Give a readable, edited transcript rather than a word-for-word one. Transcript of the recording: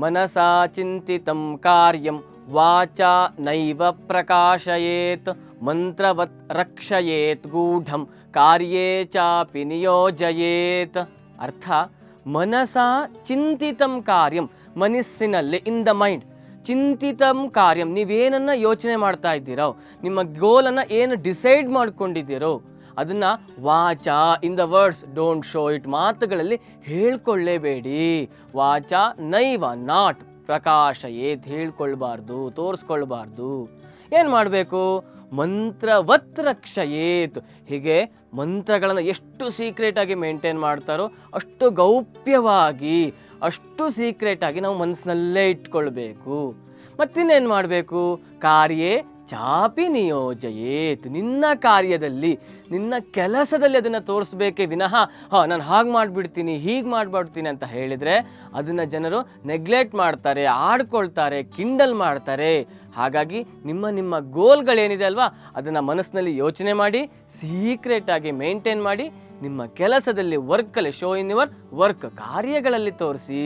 ಮನಸಾ ಚಿಂತಿತಂ ಕಾರ್ಯಂ ವಾಚಾ ನೈವ ಪ್ರಕಾಶಯೇತ್ ಮಂತ್ರವತ್ ರಕ್ಷಯೇತ್ ಗೂಢಂ ಕಾರ್ಯೇ ಚಾಪಿ ನಿಯೋಜಯೇತ್. ಅರ್ಥ, ಮನಸಾ ಚಿಂತಿತಂ ಕಾರ್ಯಂ, ಮನಸ್ಸಿನಲ್ಲಿ, ಇನ್ ದ ಮೈಂಡ್, ಚಿಂತಿತಂ ಕಾರ್ಯಂ, ನೀವೇನನ್ನ ಯೋಚನೆ ಮಾಡ್ತಾ ಇದ್ದೀರೋ, ನಿಮ್ಮ ಗೋಲನ್ನು ಏನು ಡಿಸೈಡ್ ಮಾಡ್ಕೊಂಡಿದ್ದೀರೋ ಅದನ್ನು ವಾಚಾ, in the words, don't show it, ಮಾತುಗಳಲ್ಲಿ ಹೇಳ್ಕೊಳ್ಳೇಬೇಡಿ. ವಾಚಾ ನೈವ, ನಾಟ್, ಪ್ರಕಾಶಯೇತ್, ಹೇಳ್ಕೊಳ್ಬಾರ್ದು, ತೋರಿಸ್ಕೊಳ್ಬಾರ್ದು. ಏನು ಮಾಡಬೇಕು? ಮಂತ್ರವತ್ ರಕ್ಷಯೇತ್, ಹೀಗೆ ಮಂತ್ರಗಳನ್ನು ಎಷ್ಟು ಸೀಕ್ರೆಟಾಗಿ ಮೇಂಟೈನ್ ಮಾಡ್ತಾರೋ ಅಷ್ಟು ಗೌಪ್ಯವಾಗಿ, ಅಷ್ಟು ಸೀಕ್ರೆಟಾಗಿ ನಾವು ಮನಸ್ಸಿನಲ್ಲೇ ಇಟ್ಕೊಳ್ಬೇಕು. ಮತ್ತಿನ್ನೇನು ಮಾಡಬೇಕು? ಕಾರ್ಯೇ ಚಾಪಿ ನಿಯೋಜಯೇತ್, ನಿನ್ನ ಕಾರ್ಯದಲ್ಲಿ, ನಿನ್ನ ಕೆಲಸದಲ್ಲಿ ಅದನ್ನು ತೋರಿಸ್ಬೇಕೇ ವಿನಃ ನಾನು ಹಾಗೆ ಮಾಡಿಬಿಡ್ತೀನಿ, ಹೀಗೆ ಮಾಡಿಬಿಡ್ತೀನಿ ಅಂತ ಹೇಳಿದರೆ ಅದನ್ನು ಜನರು ನೆಗ್ಲೆಕ್ಟ್ ಮಾಡ್ತಾರೆ, ಆಡ್ಕೊಳ್ತಾರೆ, ಕಿಂಡಲ್ ಮಾಡ್ತಾರೆ. ಹಾಗಾಗಿ ನಿಮ್ಮ ಗೋಲ್ಗಳೇನಿದೆ ಅಲ್ವಾ, ಅದನ್ನು ಮನಸ್ಸಿನಲ್ಲಿ ಯೋಚನೆ ಮಾಡಿ, ಸೀಕ್ರೆಟಾಗಿ ಮೇಂಟೈನ್ ಮಾಡಿ, ನಿಮ್ಮ ಕೆಲಸದಲ್ಲಿ, ವರ್ಕಲ್ಲಿ, ಶೋ ಇನ್ ಯುವರ್ ವರ್ಕ್, ಕಾರ್ಯಗಳಲ್ಲಿ ತೋರಿಸಿ.